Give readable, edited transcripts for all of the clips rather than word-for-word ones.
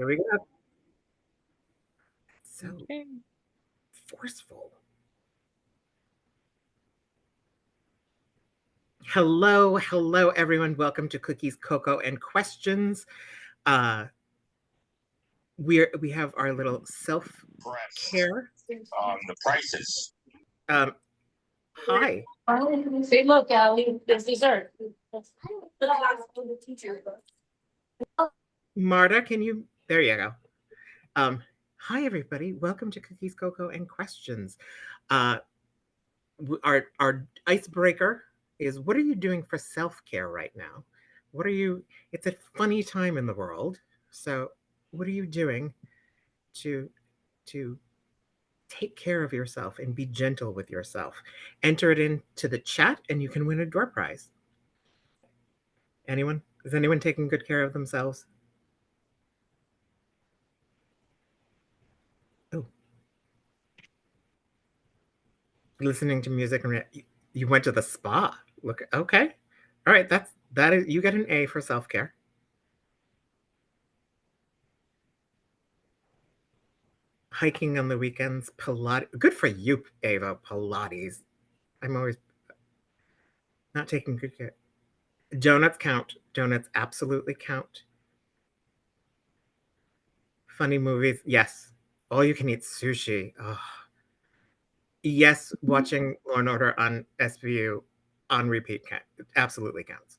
Here we go. So Okay. forceful. Hello, hello, everyone. Welcome to Cookies, Cocoa, and Questions. Uh, we have our little self care. The prices. Hi, Say, look, Allie, there's dessert. Marta. Can you? There you go. Hi, everybody. Welcome to Cookies, Cocoa, and Questions. Uh, our icebreaker is: what are you doing for self care right now? What are you? It's a funny time in the world. So, what are you doing to to take care of yourself and be gentle with yourself? Enter it into the chat and you can win a door prize. Anyone? Is anyone taking good care of themselves? Oh, listening to music and you went to the spa. Look, okay. All right, that is you get an A for self-care. Hiking on the weekends, Pilates. Good for you, Ava. Pilates. I'm always not taking good care. Donuts count. Donuts absolutely count. Funny movies, yes. All you can eat sushi. Oh. Yes, watching Law and Order on SVU on repeat absolutely counts.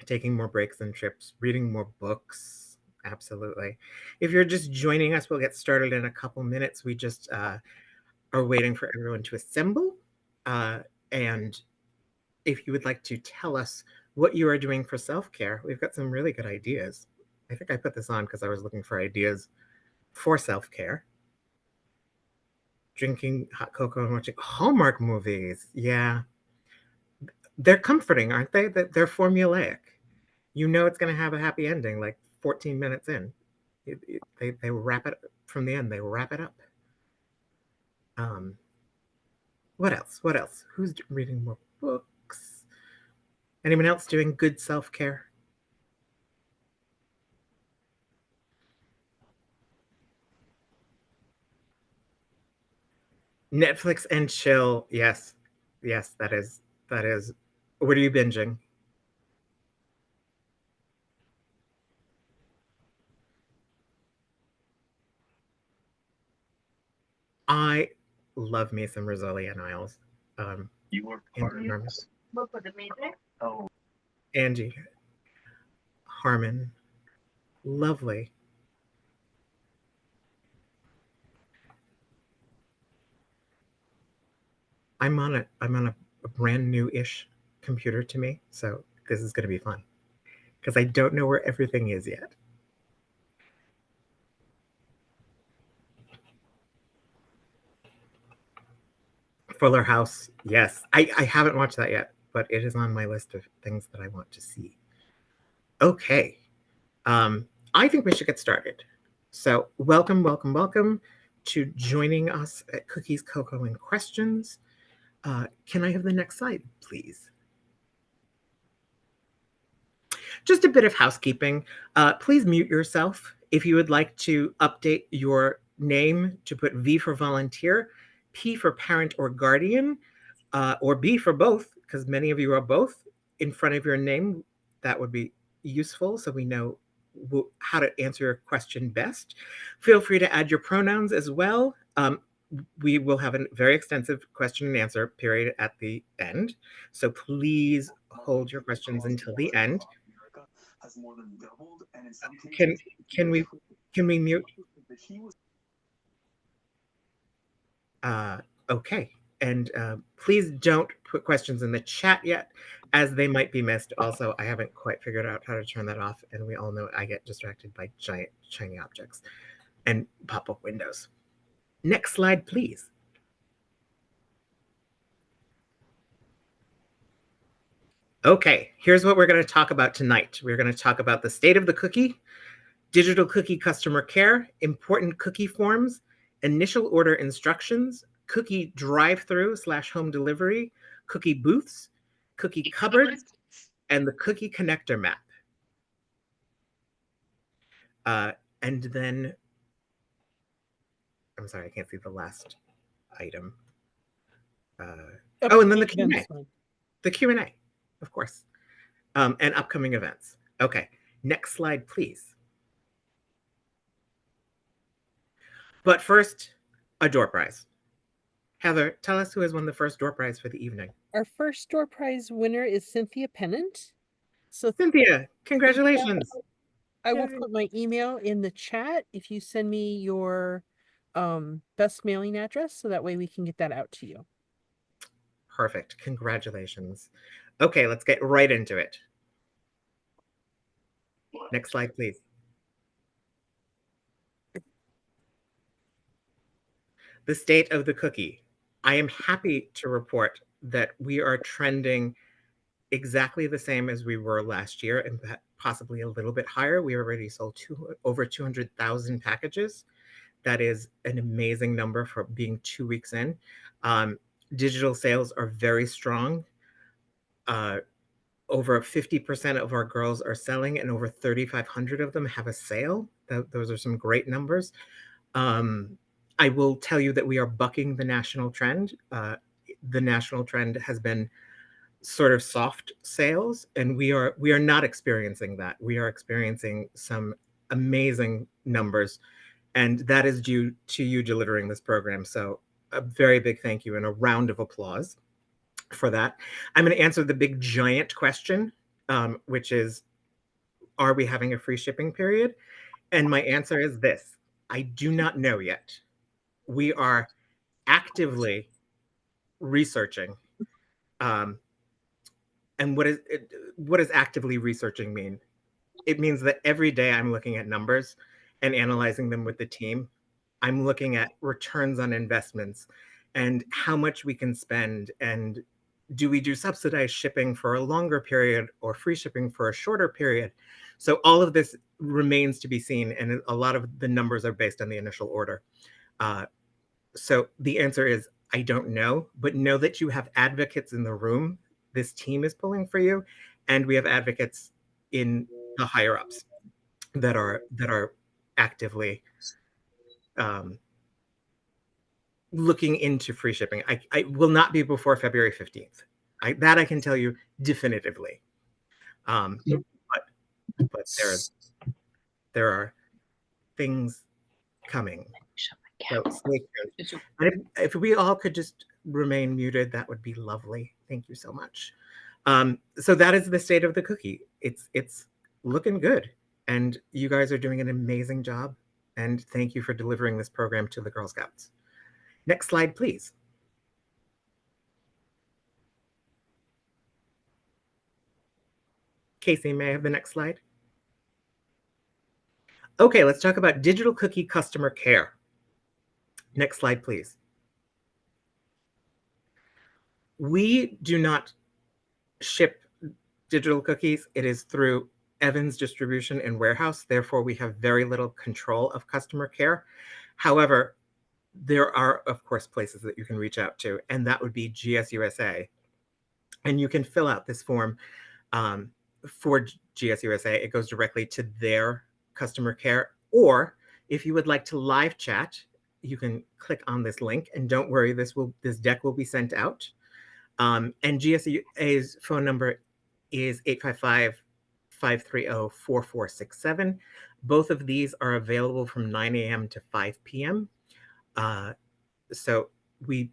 Taking more breaks and trips, reading more books, absolutely. If you're just joining us, we'll get started in a couple minutes. We just are waiting for everyone to assemble. And if you would like to tell us what you are doing for self-care, we've got some really good ideas. I think I put this on because I was looking for ideas for self-care. Drinking hot cocoa and watching Hallmark movies. Yeah. They're comforting, aren't they? They're formulaic. You know it's going to have a happy ending like 14 minutes in. They wrap it from the end. They wrap it up. Um, what else? What else? Who's reading more books? Anyone else doing good self-care? Netflix and chill. Yes. Yes, that is. What are you binging? I love me some Rosalia Niles. You were part Angie of Harmon. this. Oh, Angie Harmon. Lovely. I'm on a brand new-ish computer to me, so this is going to be fun because I don't know where everything is yet. Fuller House, yes. I haven't watched that yet, but it is on my list of things that I want to see. Okay. I think we should get started. So, welcome, welcome, welcome to joining us at Cookies, Cocoa, and Questions. Can I have the next slide, please? Just a bit of housekeeping. Please mute yourself. If you would like to update your name to put V for volunteer, P for parent or guardian, or B for both, because many of you are both in front of your name, that would be useful so we know how to answer your question best. Feel free to add your pronouns as well. We will have a very extensive question and answer period at the end. So please hold your questions until the end. has more than doubled, and in some cases, Can we mute? Okay. And please don't put questions in the chat yet, as they might be missed. Also, I haven't quite figured out how to turn that off, and we all know I get distracted by giant shiny objects and pop-up windows. Next slide, please. Okay, here's what we're going to talk about tonight. We're going to talk about the state of the cookie, digital cookie customer care, important cookie forms, initial order instructions, cookie drive-through/home delivery, cookie booths, cookie cupboards, and the cookie connector map. And then, I'm sorry, I can't see the last item. And then the Q&A. The Q&A, of course, and upcoming events. Okay, next slide, please. But first, a door prize. Heather, tell us who has won the first door prize for the evening. Our first door prize winner is Cynthia Pennant. So Cynthia, congratulations. I will Yay. put my email in the chat if you send me your best mailing address, so that way we can get that out to you. Perfect. Congratulations. Okay, let's get right into it. Next slide, please. The state of the cookie. I am happy to report that we are trending exactly the same as we were last year, and possibly a little bit higher. We already sold over 200,000 packages. That is an amazing number for being 2 weeks in. Digital sales are very strong. Over 50% of our girls are selling, and over 3,500 of them have a sale. Those are some great numbers. I will tell you that we are bucking the national trend. The national trend has been sort of soft sales, and we are not experiencing that. We are experiencing some amazing numbers, and that is due to you delivering this program. So a very big thank you and a round of applause for that. I'm going to answer the big giant question, which is, are we having a free shipping period? And my answer is this: I do not know yet. We are actively researching. And what does actively researching mean? It means that every day I'm looking at numbers and analyzing them with the team. I'm looking at returns on investments and how much we can spend, and do we do subsidized shipping for a longer period or free shipping for a shorter period? So all of this remains to be seen, and a lot of the numbers are based on the initial order. So the answer is, I don't know, but know that you have advocates in the room. This team is pulling for you, and we have advocates in the higher ups that are actively looking into free shipping. I will not be before February 15th. That I can tell you definitively. But there are things coming. So stay tuned. And if we all could just remain muted, that would be lovely. Thank you so much. So that is the state of the cookie. It's looking good, and you guys are doing an amazing job. And thank you for delivering this program to the Girl Scouts. Next slide, please. Casey, may I have the next slide? Okay, let's talk about digital cookie customer care. Next slide, please. We do not ship digital cookies. It is through Evans Distribution and Warehouse. Therefore, we have very little control of customer care. However, there are, of course, places that you can reach out to, and that would be GSUSA. And you can fill out this form for GSUSA. It goes directly to their customer care. Or if you would like to live chat, you can click on this link, and don't worry, this deck will be sent out. And GSUA's phone number is 855-530-4467. Both of these are available from 9 a.m. to 5 p.m. So we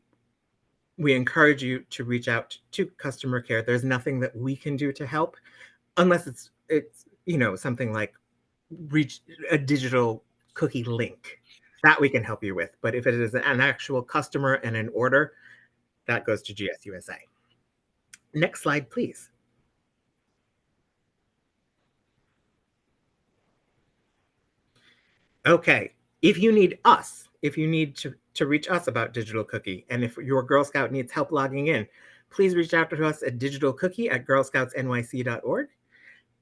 encourage you to reach out to customer care. There's nothing that we can do to help, unless it's something like reach a digital cookie link that we can help you with. But if it is an actual customer and an order, that goes to GSUSA. Next slide, please. Okay, if you need us, if you need to reach us about Digital Cookie, and if your Girl Scout needs help logging in, please reach out to us at digitalcookie@girlscoutsnyc.org.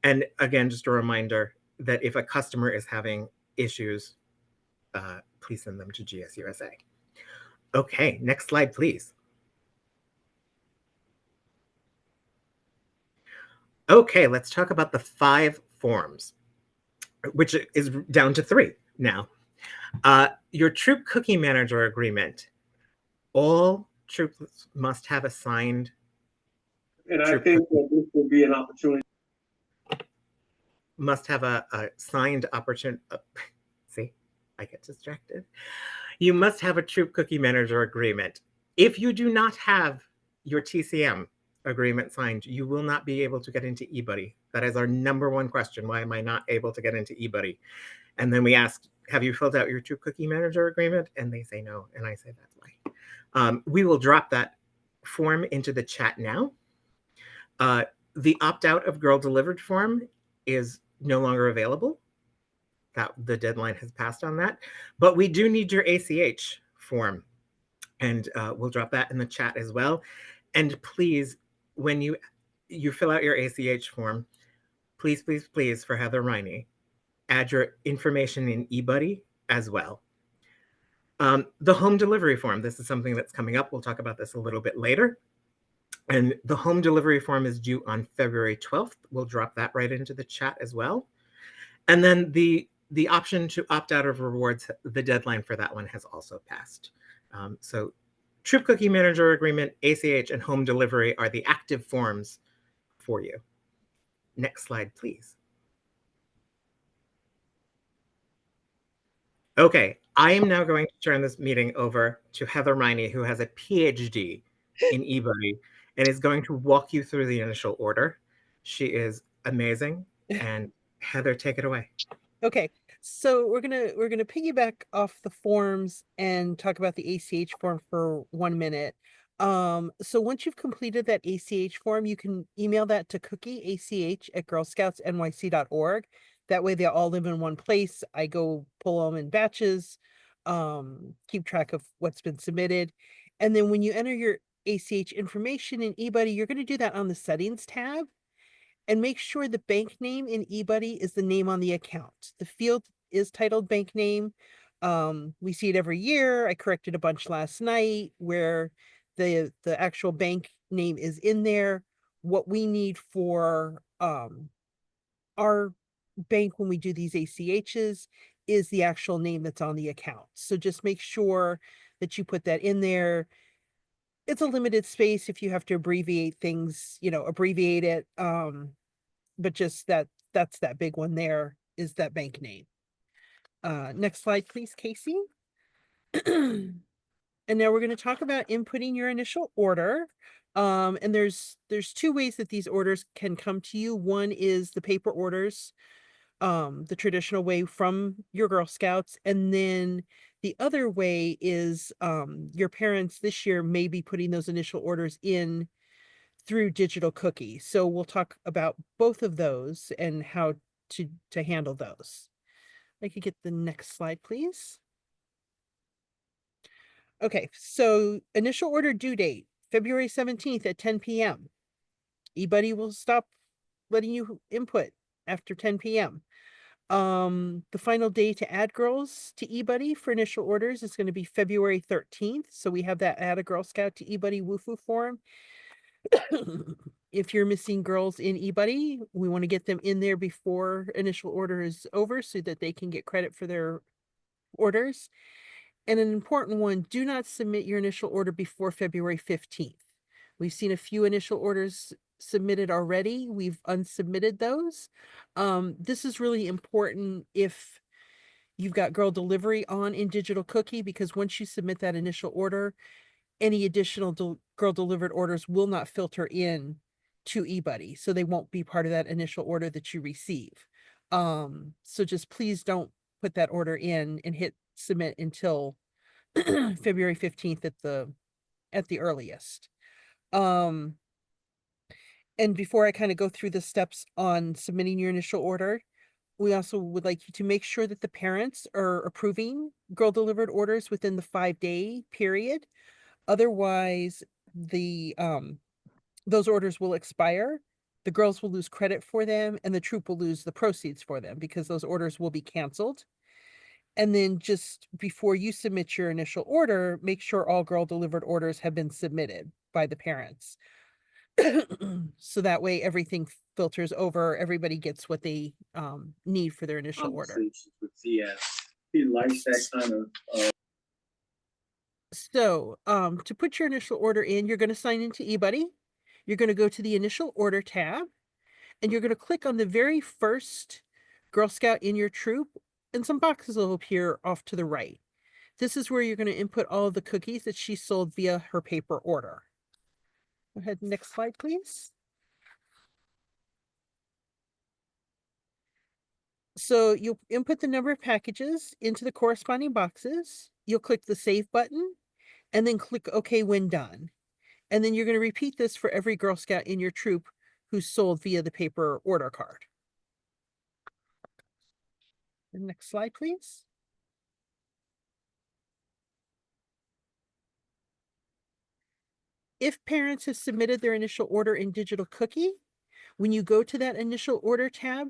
And again, just a reminder that if a customer is having issues, please send them to GSUSA. Okay, next slide, please. Okay, let's talk about the 5 forms. which is down to 3 now. Your troop cookie manager agreement. All troops must have a signed. And I think that this will be an opportunity. Must have a signed opportunity. See, I get distracted. You must have a troop cookie manager agreement. If you do not have your TCM agreement signed, you will not be able to get into eBuddy. That is our number one question. Why am I not able to get into eBuddy? And then we ask, have you filled out your troop cookie manager agreement? And they say no. And I say, that's why. We will drop that form into the chat now. The opt-out of Girl Delivered form is no longer available. That the deadline has passed on that. But we do need your ACH form. And we'll drop that in the chat as well. And please, when you fill out your ACH form, please, please, please, for Heather Riney, add your information in eBuddy as well. The home delivery form, this is something that's coming up. We'll talk about this a little bit later. And the home delivery form is due on February 12th. We'll drop that right into the chat as well. And then the option to opt out of rewards, the deadline for that one has also passed. So Troop Cookie Manager Agreement, ACH, and home delivery are the active forms for you. Next slide, please. Okay, I am now going to turn this meeting over to Heather Riney, who has a PhD in eBuddy and is going to walk you through the initial order. She is amazing. And Heather, take it away. Okay, so we're gonna piggyback off the forms and talk about the ACH form for 1 minute. So once you've completed that ACH form, you can email that to cookieach@girlscoutsnyc.org. That way they all live in one place. I go pull them in batches, keep track of what's been submitted. And then when you enter your ACH information in eBuddy, you're gonna do that on the settings tab. And make sure the bank name in eBuddy is the name on the account. The field is titled bank name. We see it every year. I corrected a bunch last night where the actual bank name is in there. What we need for our bank when we do these ACHs is the actual name that's on the account. So just make sure that you put that in there. It's a limited space. If you have to abbreviate things, abbreviate it. But just that's that big one there is that bank name. Next slide, please, Casey. And now we're going to talk about inputting your initial order. And there's 2 ways that these orders can come to you. One is the paper orders, the traditional way from your Girl Scouts. And then the other way is your parents this year may be putting those initial orders in through Digital Cookie. So we'll talk about both of those and how to handle those. I could get the next slide, please. Okay, so initial order due date, February 17th at 10 p.m. eBuddy will stop letting you input after 10 p.m. The final day to add girls to eBuddy for initial orders is going to be February 13th. So we have that add a Girl Scout to eBuddy WUFU form. If you're missing girls in eBuddy, we want to get them in there before initial order is over so that they can get credit for their orders. And an important one, do not submit your initial order before February 15th. We've seen a few initial orders submitted already. We've unsubmitted those. This is really important if you've got Girl Delivery on in Digital Cookie, because once you submit that initial order, any additional Girl Delivered orders will not filter in to eBuddy, so they won't be part of that initial order that you receive. So just please don't put that order in and hit submit until February 15th at the earliest. And before I kind of go through the steps on submitting your initial order, we also would like you to make sure that the parents are approving Girl Delivered orders within the 5-day period. Otherwise, those orders will expire. The girls will lose credit for them, and the troop will lose the proceeds for them because those orders will be canceled. And then just before you submit your initial order, make sure all Girl Delivered orders have been submitted by the parents. So that way everything filters over, everybody gets what they need for their initial order. Conversations with CS. He likes that kind of. So to put your initial order in, you're going to sign into eBuddy. You're going to go to the initial order tab, and you're going to click on the very first Girl Scout in your troop, and some boxes will appear off to the right. This is where you're going to input all of the cookies that she sold via her paper order. Go ahead, next slide, please. So you'll input the number of packages into the corresponding boxes. You'll click the Save button, and then click OK when done. And then you're going to repeat this for every Girl Scout in your troop who's sold via the paper order card. The next slide, please. If parents have submitted their initial order in Digital Cookie, when you go to that initial order tab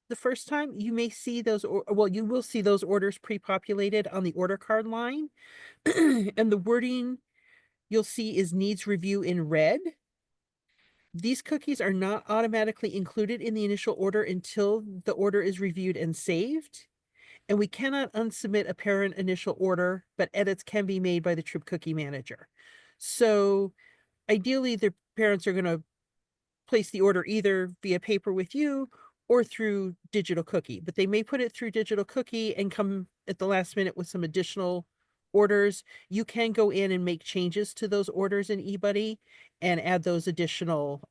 the first time, you may see those, you will see those orders pre-populated on the order card line. And the wording you'll see is needs review in red. These cookies are not automatically included in the initial order until the order is reviewed and saved. And we cannot unsubmit a parent initial order, but edits can be made by the Troop Cookie Manager. So ideally, the parents are going to place the order either via paper with you or through Digital Cookie, but they may put it through Digital Cookie and come at the last minute with some additional orders. You can go in and make changes to those orders in eBuddy and add those additional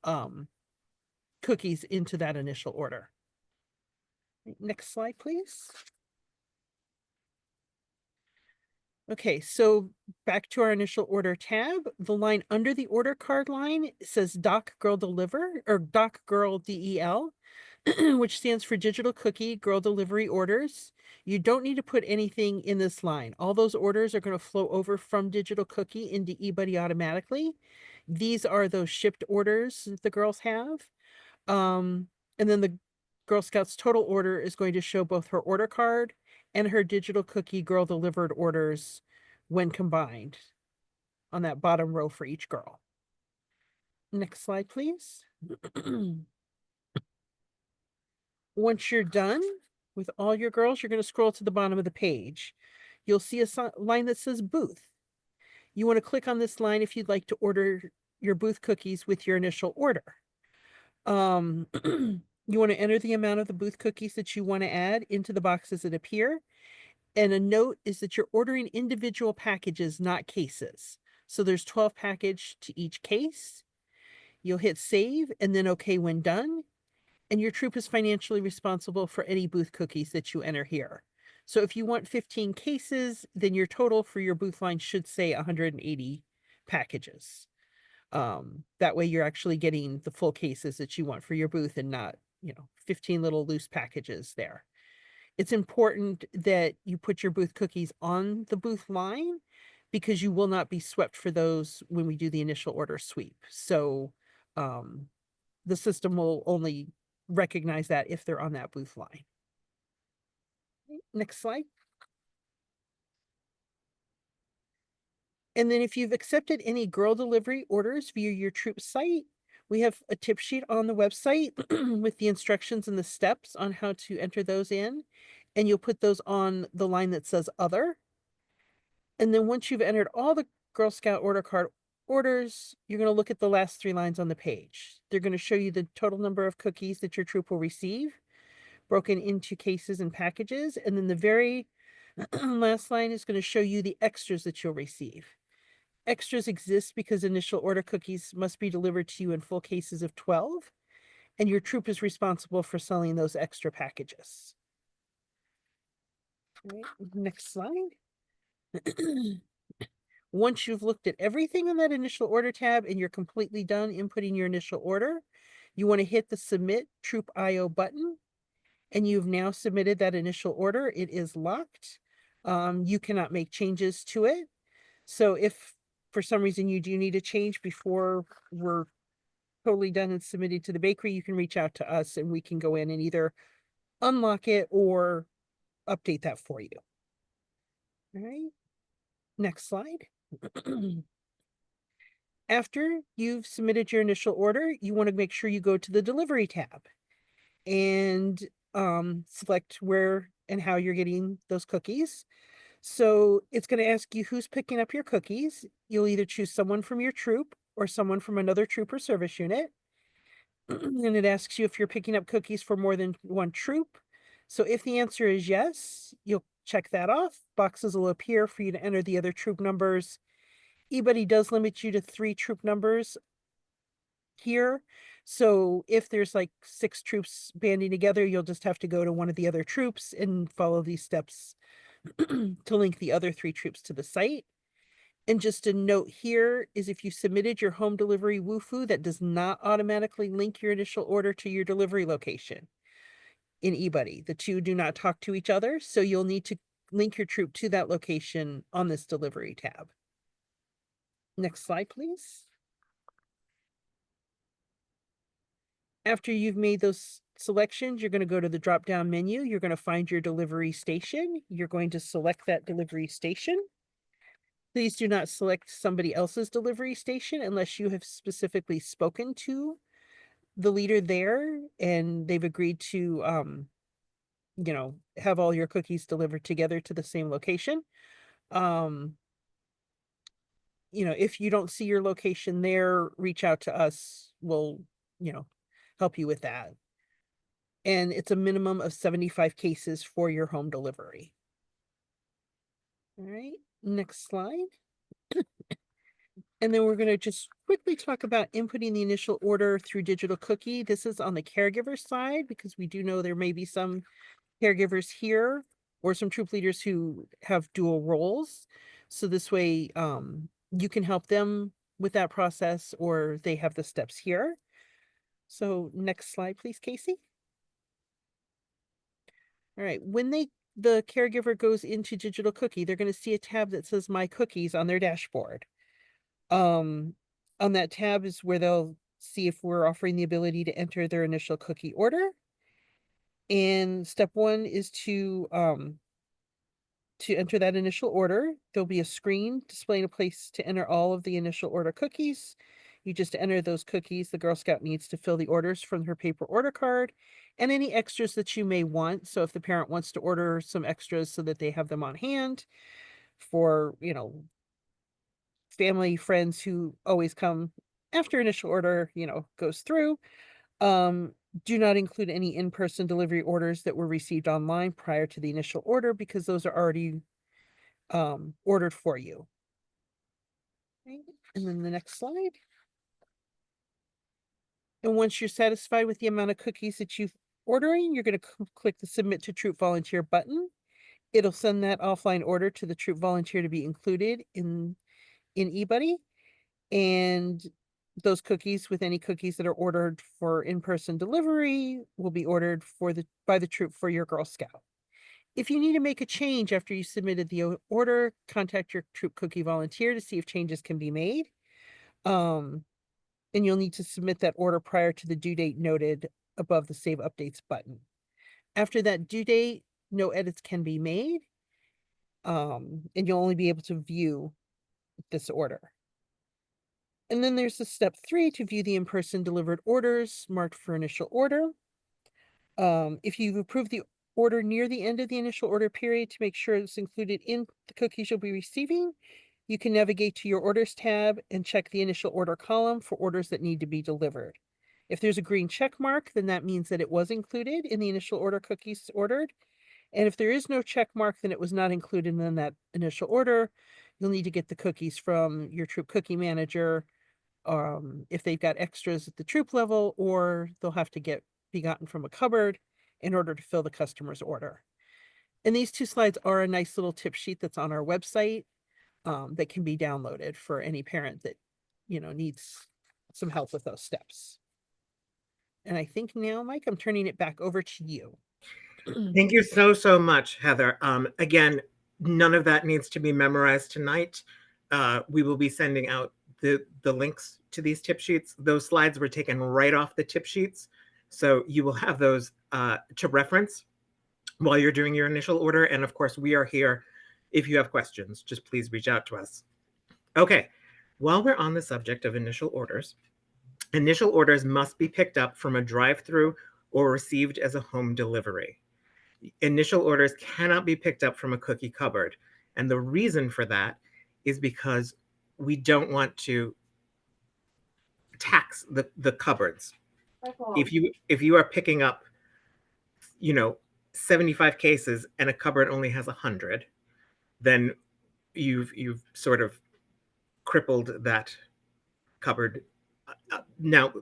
cookies into that initial order. Next slide, please. Okay, so back to our initial order tab, the line under the order card line says Doc Girl Deliver or Doc Girl DEL, which stands for Digital Cookie Girl Delivery Orders. You don't need to put anything in this line. All those orders are going to flow over from Digital Cookie into eBuddy automatically. These are those shipped orders that the girls have. And then the Girl Scouts total order is going to show both her order card and her Digital Cookie Girl Delivered orders when combined on that bottom row for each girl. Next slide, please. Once you're done with all your girls, you're going to scroll to the bottom of the page. You'll see a line that says booth. You want to click on this line if you'd like to order your booth cookies with your initial order. You want to enter the amount of the booth cookies that you want to add into the boxes that appear. And a note is that you're ordering individual packages, not cases. So there's 12 packages to each case. You'll hit save and then OK when done. And your troop is financially responsible for any booth cookies that you enter here. So if you want 15 cases, then your total for your booth line should say 180 packages. That way you're actually getting the full cases that you want for your booth and not, 15 little loose packages there. It's important that you put your booth cookies on the booth line because you will not be swept for those when we do the initial order sweep. So the system will only recognize that if they're on that booth line. Next slide. And then if you've accepted any girl delivery orders via your troop site, we have a tip sheet on the website with the instructions and the steps on how to enter those in. And you'll put those on the line that says other. And then once you've entered all the Girl Scout order card orders, you're going to look at the last 3 lines on the page. They're going to show you the total number of cookies that your troop will receive, broken into cases and packages. And then the very last line is going to show you the extras that you'll receive. Extras exist because initial order cookies must be delivered to you in full cases of 12, and your troop is responsible for selling those extra packages. All right, next slide. Once you've looked at everything on that initial order tab and you're completely done inputting your initial order, you want to hit the Submit Troop IO button, and you've now submitted that initial order. It is locked. You cannot make changes to it. So if for some reason you do need a change before we're totally done and submitted to the bakery, you can reach out to us and we can go in and either unlock it or update that for you. All right, next slide. After you've submitted your initial order, you want to make sure you go to the delivery tab and select where and how you're getting those cookies. So it's going to ask you who's picking up your cookies. You'll either choose someone from your troop or someone from another troop or service unit. And it asks you if you're picking up cookies for more than one troop. So if the answer is yes, you'll check that off. Boxes will appear for you to enter the other troop numbers. eBuddy does limit you to 3 troop numbers here. So if there's like 6 troops banding together, you'll just have to go to one of the other troops and follow these steps to link the other 3 troops to the site. And just a note here is if you submitted your home delivery WUFU, that does not automatically link your initial order to your delivery location in eBuddy. The two do not talk to each other, so you'll need to link your troop to that location on this delivery tab. Next slide, please. After you've made those selections, you're going to go to the drop-down menu. You're going to find your delivery station. You're going to select that delivery station. Please do not select somebody else's delivery station unless you have specifically spoken to the leader there and they've agreed to, have all your cookies delivered together to the same location. If you don't see your location there, reach out to us. We'll, help you with that. And it's a minimum of 75 cases for your home delivery. All right, next slide. And then we're going to just quickly talk about inputting the initial order through digital cookie. This is on the caregiver side because we do know there may be some caregivers here or some troop leaders who have dual roles. So this way you can help them with that process or they have the steps here. So next slide, please, Casey. All right, when the caregiver goes into digital cookie, they're going to see a tab that says My Cookies on their dashboard. On that tab is where they'll see if we're offering the ability to enter their initial cookie order. And step 1 is to enter that initial order. There'll be a screen displaying a place to enter all of the initial order cookies. You just enter those cookies. The Girl Scout needs to fill the orders from her paper order card and any extras that you may want. So if the parent wants to order some extras so that they have them on hand for, family, friends who always come after initial order, goes through. Do not include any in-person delivery orders that were received online prior to the initial order because those are already ordered for you. Okay. And then the next slide. And once you're satisfied with the amount of cookies that you're ordering, you're going to click the Submit to Troop Volunteer button. It'll send that offline order to the Troop Volunteer to be included in eBuddy. And those cookies with any cookies that are ordered for in-person delivery will be ordered by the troop for your Girl Scout. If you need to make a change after you submitted the order, contact your troop cookie volunteer to see if changes can be made. And you'll need to submit that order prior to the due date noted above the Save Updates button. After that due date, no edits can be made. And you'll only be able to view this order. And then there's the step 3 to view the in-person delivered orders marked for initial order. If you've approved the order near the end of the initial order period to make sure it's included in the cookies you'll be receiving, you can navigate to your orders tab and check the initial order column for orders that need to be delivered. If there's a green check mark, then that means that it was included in the initial order cookies ordered. And if there is no check mark, then it was not included in that initial order. You'll need to get the cookies from your troop cookie manager, if they've got extras at the troop level, or they'll have to be gotten from a cupboard in order to fill the customer's order. And these 2 slides are a nice little tip sheet that's on our website that can be downloaded for any parent that, needs some help with those steps. And I think now, Mike, I'm turning it back over to you. Thank you so much, Heather. Again, none of that needs to be memorized tonight. We will be sending out the links to these tip sheets. Those slides were taken right off the tip sheets. So you will have those to reference while you're doing your initial order. And of course, we are here if you have questions. Just please reach out to us. Okay, While we're on the subject of initial orders must be picked up from a drive-through or received as a home delivery. Initial orders cannot be picked up from a cookie cupboard. And the reason for that is because we don't want to tax the cupboards. If you are picking up, 75 cases and a cupboard only has 100, then you've sort of crippled that cupboard. Now,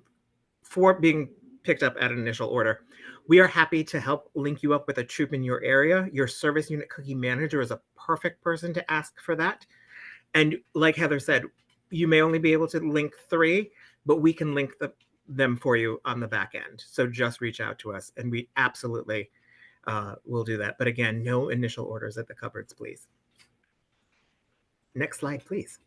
for being picked up at an initial order, we are happy to help link you up with a troop in your area. Your service unit cookie manager is a perfect person to ask for that. And like Heather said, you may only be able to link 3, but we can link them for you on the back end. So just reach out to us and we absolutely will do that. But again, no initial orders at the cupboards, please. Next slide, please.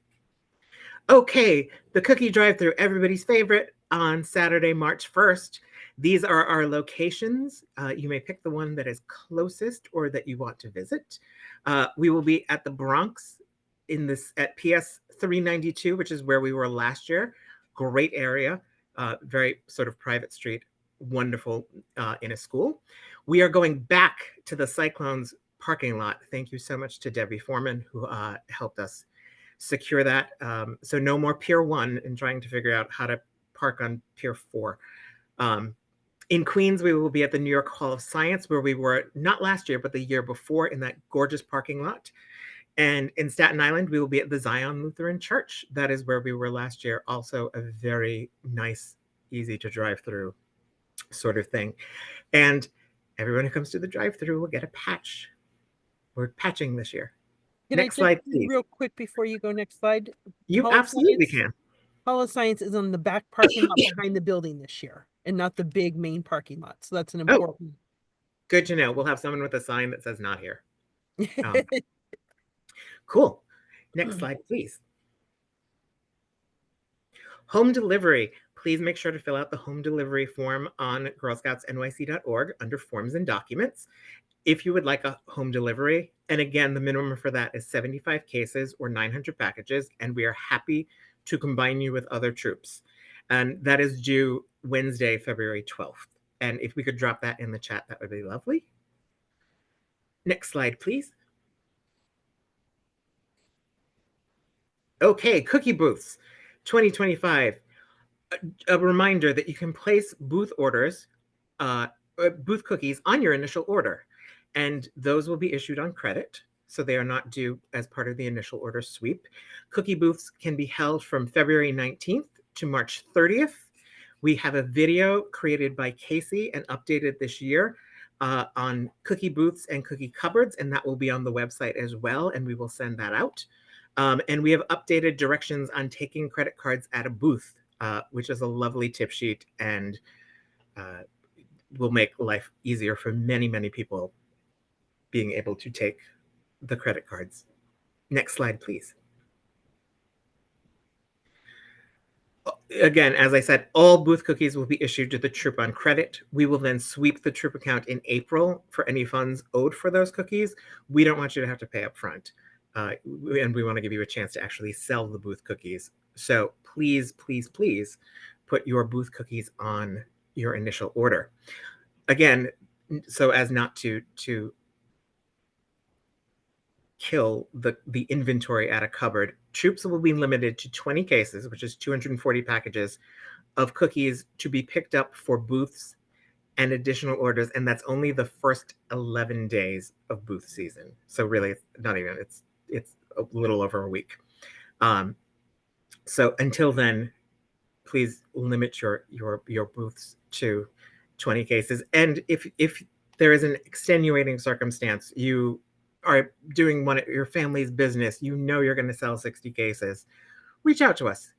Okay, the cookie drive-through, everybody's favorite, on Saturday, March 1st. These are our locations. You may pick the one that is closest or that you want to visit. We will be at the Bronx at PS 392, which is where we were last year. Great area, very sort of private street, wonderful in a school. We are going back to the Cyclones parking lot. Thank you so much to Debbie Foreman, who helped us secure that. So no more Pier 1 and trying to figure out how to park on Pier 4. In Queens, we will be at the New York Hall of Science, where we were not last year, but the year before, in that gorgeous parking lot. And in Staten Island, we will be at the Zion Lutheran Church. That is where we were last year. Also a very nice, easy to drive through sort of thing. And everyone who comes to the drive-through will get a patch. We're patching this year. Next slide, please. Real quick before you go, next slide. You Hall of absolutely Science- can. Hall of Science is on the back parking lot behind the building this year and not the big main parking lot. So that's an important. Good to know. We'll have someone with a sign that says not here. Cool. Next slide, please. Home delivery. Please make sure to fill out the home delivery form on girlscoutsnyc.org under forms and documents if you would like a home delivery. And again, the minimum for that is 75 cases or 900 packages, and we are happy to combine you with other troops. And that is due Wednesday, February 12th. And if we could drop that in the chat, that would be lovely. Next slide, please. Okay, cookie booths 2025. A reminder that you can place booth orders, booth cookies on your initial order, and those will be issued on credit, so they are not due as part of the initial order sweep. Cookie booths can be held from February 19th to March 30th. We have a video created by Casey and updated this year on cookie booths and cookie cupboards, and that will be on the website as well, and we will send that out. And we have updated directions on taking credit cards at a booth, which is a lovely tip sheet and will make life easier for many, many people being able to take the credit cards. Next slide, please. Again, as I said, all booth cookies will be issued to the troop on credit. We will then sweep the troop account in April for any funds owed for those cookies. We don't want you to have to pay up front. And we want to give you a chance to actually sell the booth cookies. So please, please, please put your booth cookies on your initial order. Again, so as not to kill the inventory at a cupboard, troops will be limited to 20 cases, which is 240 packages of cookies to be picked up for booths and additional orders. And that's only the first 11 days of booth season. So really, not even, it's a little over a week. So until then, please limit your booths to 20 cases. And if there is an extenuating circumstance, you are doing your family's business, you know you're going to sell 60 cases, reach out to us.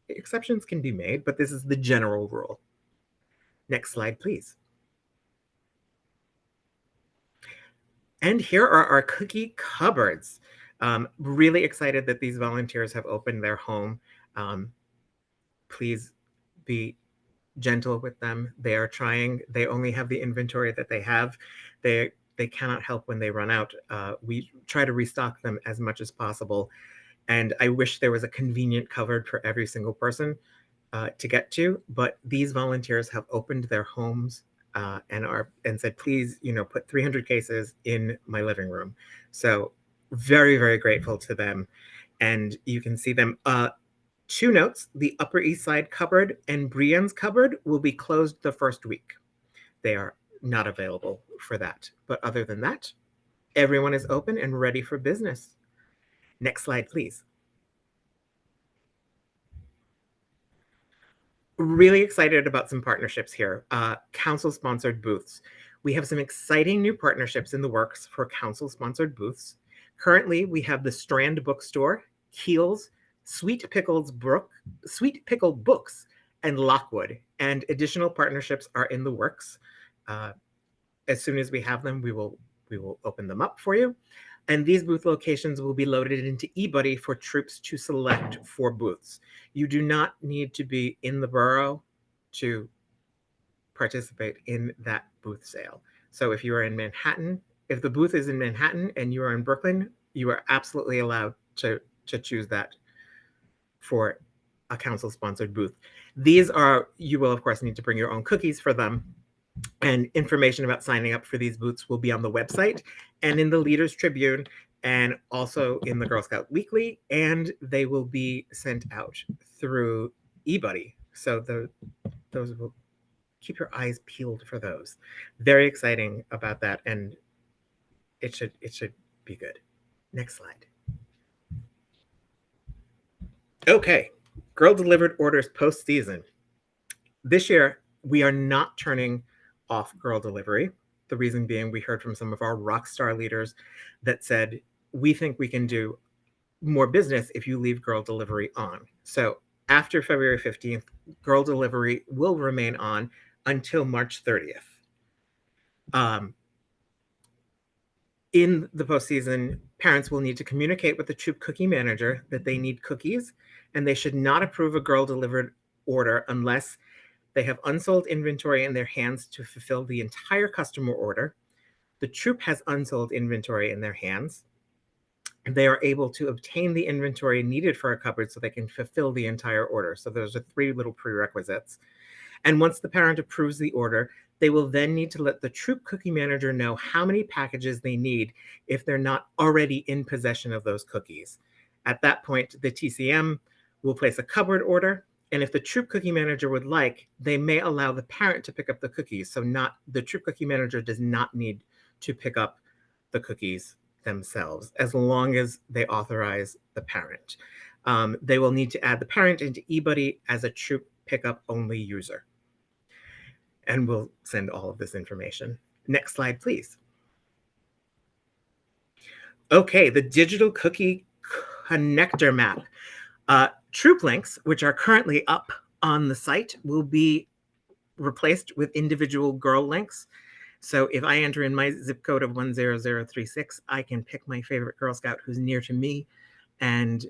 Exceptions can be made, but this is the general rule. Next slide, please. And here are our cookie cupboards. Really excited that these volunteers have opened their home. Please be gentle with them. They are trying. They only have the inventory that they have. They cannot help when they run out. We try to restock them as much as possible. And I wish there was a convenient cupboard for every single person to get to, but these volunteers have opened their homes and said, please, put 300 cases in my living room. So very, very grateful to them. And you can see them. 2 notes: the Upper East Side cupboard and Brienne's cupboard will be closed the first week. They are not available for that. But other than that, everyone is open and ready for business. Next slide, please. Really excited about some partnerships here. Council-sponsored booths. We have some exciting new partnerships in the works for council-sponsored booths. Currently, we have the Strand Bookstore, Keels, Sweet Pickled Books, and Lockwood. And additional partnerships are in the works. As soon as we have them, we will open them up for you. And these booth locations will be loaded into eBuddy for troops to select for booths. You do not need to be in the borough to participate in that booth sale. So if you are in Manhattan, if the booth is in Manhattan and you are in Brooklyn, you are absolutely allowed to choose that for a council-sponsored booth. You will of course need to bring your own cookies for them. And information about signing up for these booths will be on the website and in the Leaders Tribune and also in the Girl Scout Weekly, and they will be sent out through eBuddy. So those will keep your eyes peeled for those. Very exciting about that, and it should be good. Next slide. Okay, Girl Delivered orders postseason. This year, we are not turning off girl delivery. The reason being, we heard from some of our rock star leaders that said, we think we can do more business if you leave girl delivery on. So after February 15th, girl delivery will remain on until March 30th. In the postseason, parents will need to communicate with the Troop cookie manager that they need cookies, and they should not approve a girl delivered order unless they have unsold inventory in their hands to fulfill the entire customer order. The Troop has unsold inventory in their hands. They are able to obtain the inventory needed for a cupboard so they can fulfill the entire order. So those are 3 little prerequisites. And once the parent approves the order, they will then need to let the Troop cookie manager know how many packages they need if they're not already in possession of those cookies. At that point, the TCM will place a cupboard order. And if the Troop cookie manager would like, they may allow the parent to pick up the cookies. So the Troop cookie manager does not need to pick up the cookies themselves, as long as they authorize the parent. They will need to add the parent into eBuddy as a Troop pickup only user. And we'll send all of this information. Next slide, please. Okay, the digital cookie connector map. Troop links, which are currently up on the site, will be replaced with individual girl links. So if I enter in my zip code of 10036, I can pick my favorite Girl Scout who's near to me and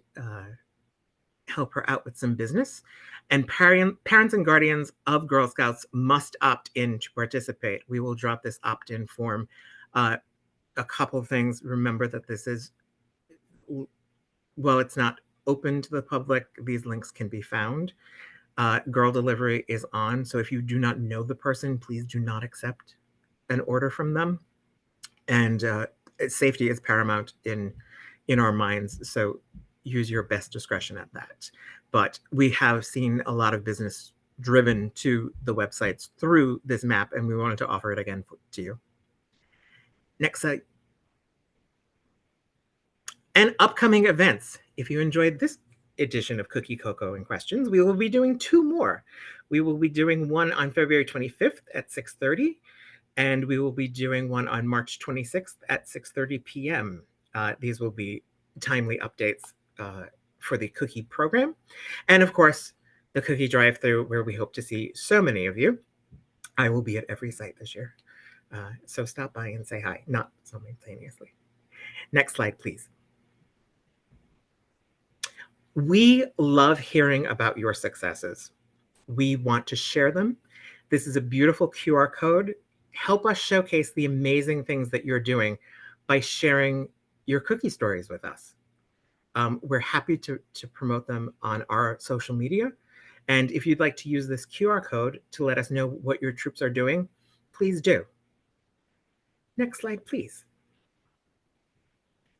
help her out with some business. And parents and guardians of Girl Scouts must opt in to participate. We will drop this opt-in form. A couple of things. Remember that this is, well, it's not open to the public. These links can be found. Girl delivery is on. So if you do not know the person, please do not accept an order from them. And safety is paramount in our minds. So use your best discretion at that. But we have seen a lot of business driven to the websites through this map, and we wanted to offer it again to you. Next slide. And upcoming events. If you enjoyed this edition of Cookie, Cocoa, and Questions, we will be doing 2 more. We will be doing one on February 25th at 6:30, and we will be doing one on March 26th at 6:30 p.m. These will be timely updates for the cookie program. And of course, the cookie drive-through, where we hope to see so many of you. I will be at every site this year. So stop by and say hi, not simultaneously. Next slide, please. We love hearing about your successes. We want to share them. This is a beautiful QR code. Help us showcase the amazing things that you're doing by sharing your cookie stories with us. We're happy to promote them on our social media. And if you'd like to use this QR code to let us know what your troops are doing, please do. Next slide, please.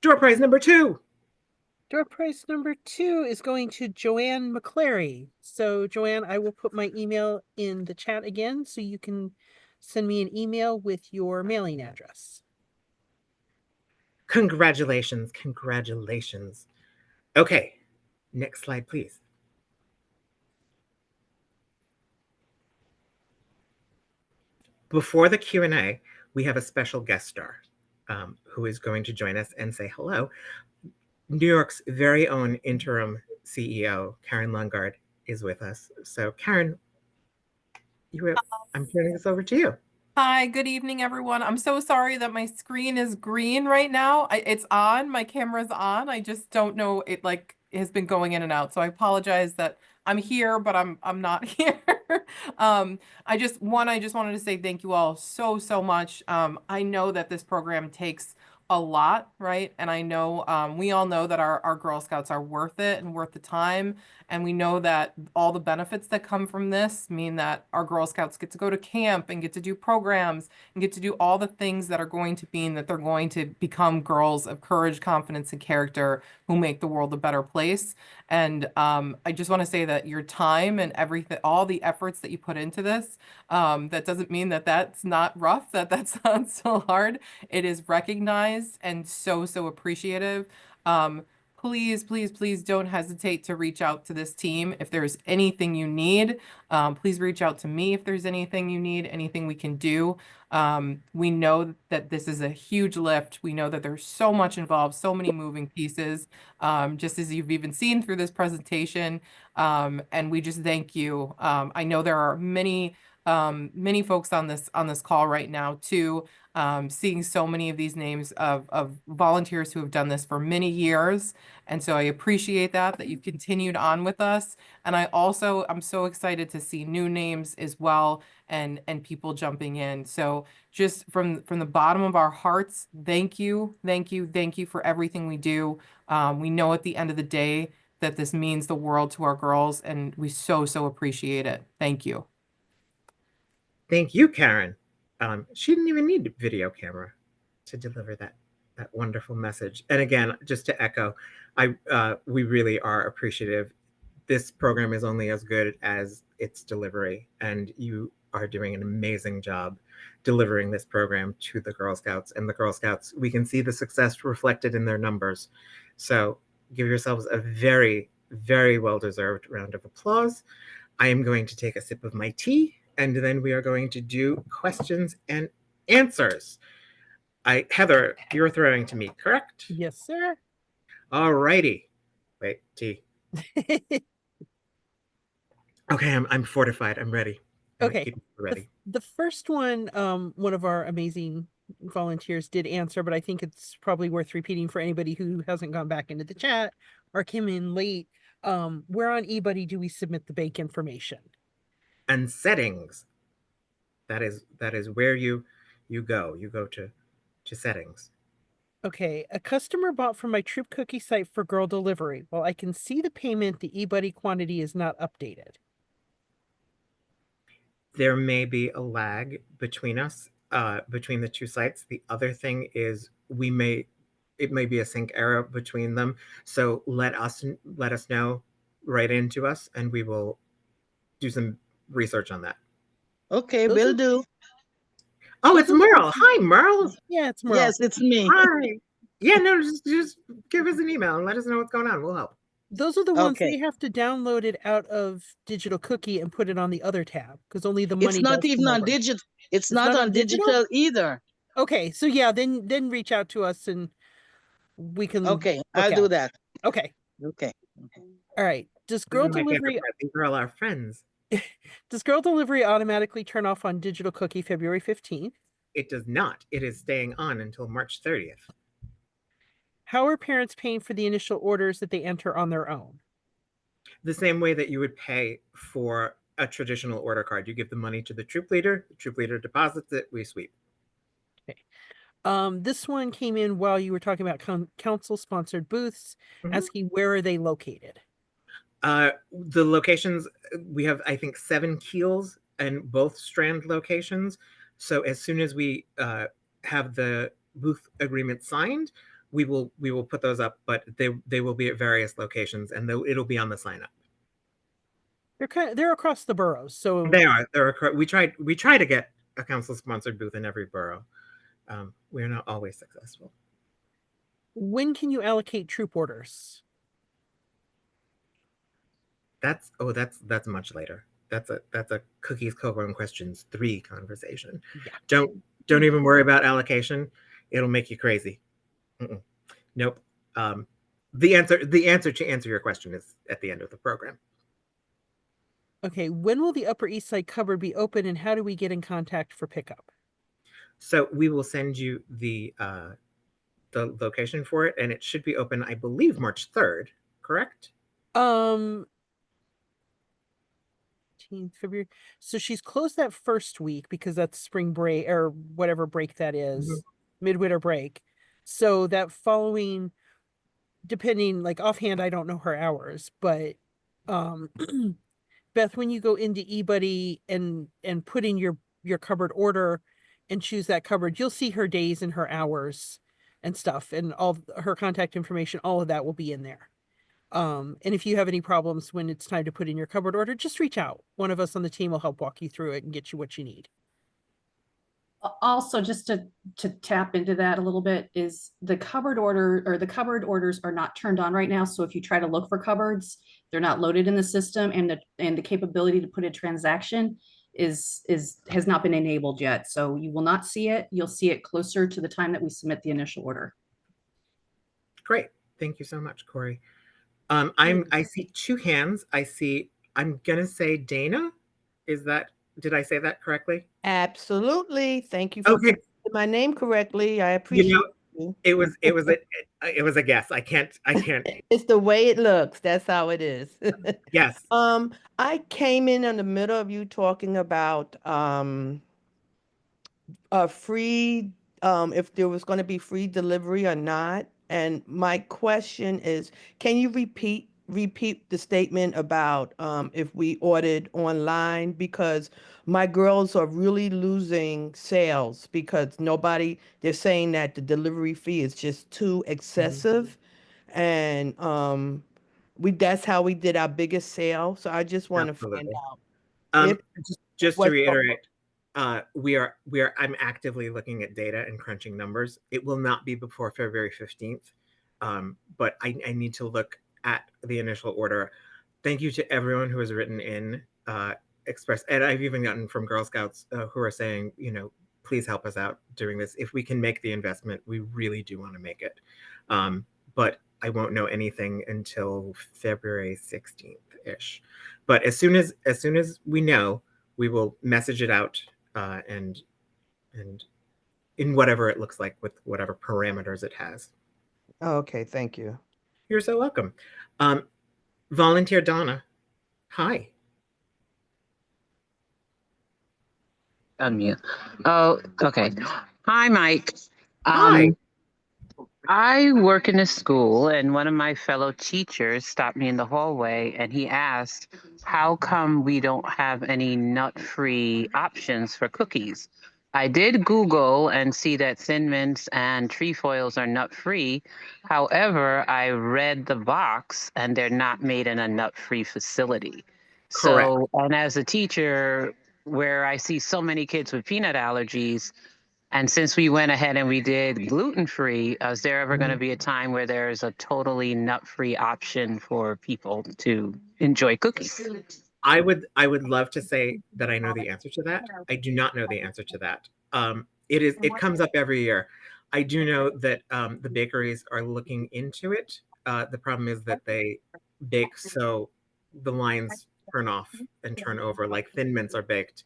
Door prize number 2. Door prize number 2 is going to Joanne McClary. So Joanne, I will put my email in the chat again so you can send me an email with your mailing address. Congratulations, congratulations. Okay, next slide, please. Before the Q&A, we have a special guest star who is going to join us and say hello. New York's very own interim CEO, Karen Lungard, is with us. So Karen, I'm turning this over to you. Hi, good evening, everyone. I'm so sorry that my screen is green right now. It's on, my camera's on. I just don't know, it has been going in and out. So I apologize that I'm here, but I'm not here. I just wanted to say thank you all so much. I know that this program takes a lot, right? And I know we all know that our Girl Scouts are worth it and worth the time. And we know that all the benefits that come from this mean that our Girl Scouts get to go to camp and get to do programs and get to do all the things that are going to mean that they're going to become girls of courage, confidence, and character who make the world a better place. And I just want to say that your time and everything, all the efforts that you put into this, that doesn't mean that that's not rough, that's not still hard. It is recognized and so appreciative. Please don't hesitate to reach out to this team. If there's anything you need, please reach out to me if there's anything you need, anything we can do. We know that this is a huge lift. We know that there's so much involved, so many moving pieces, just as you've even seen through this presentation. And we just thank you. I know there are many folks on this call right now too, seeing so many of these names of volunteers who have done this for many years. And so I appreciate that you've continued on with us. And I'm so excited to see new names as well and people jumping in. So just from the bottom of our hearts, thank you for everything we do. We know at the end of the day that this means the world to our girls, and we so appreciate it. Thank you. Thank you, Karen. She didn't even need a video camera to deliver that wonderful message. And again, just to echo, we really are appreciative. This program is only as good as its delivery, and you are doing an amazing job delivering this program to the Girl Scouts. And the Girl Scouts, we can see the success reflected in their numbers. So give yourselves a very well-deserved round of applause. I am going to take a sip of my tea, and then we are going to do questions and answers. Heather, you're throwing to me, correct? Yes, sir. All righty. Wait, tea. Okay, I'm fortified. I'm ready. Okay. Ready. The first one, one of our amazing volunteers did answer, but I think it's probably worth repeating for anybody who hasn't gone back into the chat or came in late. Where on eBuddy do we submit the bank information? And settings. That is where you go. You go to settings. Okay, a customer bought from my Troop Cookie site for girl delivery. While I can see the payment, the eBuddy quantity is not updated. There may be a lag between us, between the two sites. The other thing is it may be a sync error between them. So let us know, write into us, and we will do some research on that. Okay, will do. Oh, it's Merle. Hi, Merle. Yeah, it's Merle. Yes, it's me. Hi. Yeah, no, just give us an email and let us know what's going on. We'll help. Those are the ones Okay. they have to download it out of Digital Cookie and put it on the other tab because only the money. It's not does even come on over. digital. It's not not on on digital? digital either. Okay, so yeah, then reach out to us and we can. Okay, look I'll at do it. that. Okay. Okay. All right. Does This girl is my favorite delivery part. These are all our friends. does girl delivery automatically turn off on Digital Cookie February 15th? It does not. It is staying on until March 30th. How are parents paying for the initial orders that they enter on their own? The same way that you would pay for a traditional order card. You give the money to the troop leader deposits it, we sweep. This one came in while you were talking about council-sponsored booths, Mhm. asking where are they located? The locations, we have, I think, 7 keels and both Strand locations. So as soon as we have the booth agreement signed, we will put those up, but they will be at various locations, and it'll be on the sign up. They're across the boroughs, so We try to get a council sponsored booth in every borough. We're not always successful. when can you allocate troop orders? That's much later. That's a cookies, cocoa, and questions 3 conversation. Yeah. Don't even worry about allocation. It'll make you crazy. Nope. The answer to answer your question is at the end of the program. Okay, when will the Upper East Side cupboard be open, and how do we get in contact for pickup? So we will send you the location for it, and it should be open, I believe, March 3rd. Correct? February. So she's closed that first week because that's spring break or whatever break that is, midwinter break. So that following, depending, like offhand, I don't know her hours, but Beth, when you go into eBuddy and put in your cupboard order and choose that cupboard, you'll see her days and her hours and stuff, and all her contact information, all of that will be in there. And if you have any problems when it's time to put in your cupboard order, just reach out. One of us on the team will help walk you through it and get you what you need. Also, just to tap into that a little bit, is the cupboard order or the cupboard orders are not turned on right now. So if you try to look for cupboards, they're not loaded in the system, and the capability to put a transaction has not been enabled yet. So you will not see it. You'll see it closer to the time that we submit the initial order. Great. Thank you so much, Corey. I see 2 hands. I'm gonna say Dana. Did I say that correctly? Absolutely. Thank you for Okay. my name correctly. I appreciate you. It was a guess. I can't. It's the way it looks. That's how it is. Yes. I came in the middle of you talking about free if there was going to be free delivery or not. And my question is, can you repeat the statement about if we ordered online? Because my girls are really losing sales because they're saying that the delivery fee is just too excessive. And that's how we did our biggest sale. So I just want to find out. Just to reiterate, I'm actively looking at data and crunching numbers. It will not be before February 15th, but I need to look at the initial order. Thank you to everyone who has written in, and I've even gotten from Girl Scouts who are saying, please help us out doing this. If we can make the investment, we really do want to make it. But I won't know anything until February 16th-ish. But as soon as we know, we will message it out and in whatever it looks like with whatever parameters it has. Oh, okay, thank you. You're so welcome. Volunteer Donna, hi. Unmute. Oh, okay. Hi, Mike. Hi. I work in a school, and one of my fellow teachers stopped me in the hallway, and he asked, how come we don't have any nut-free options for cookies? I did Google and see that Thin Mints and trefoils are nut-free. However, I read the box, and they're not made in a nut-free facility. Correct. So, and as a teacher, where I see so many kids with peanut allergies, and since we went ahead and we did gluten-free, is there ever going to be a time where there's a totally nut-free option for people to enjoy cookies? I would love to say that I know the answer to that. I do not know the answer to that. It comes up every year. I do know that the bakeries are looking into it. The problem is that they bake so the lines turn off and turn over. Like Thin Mints are baked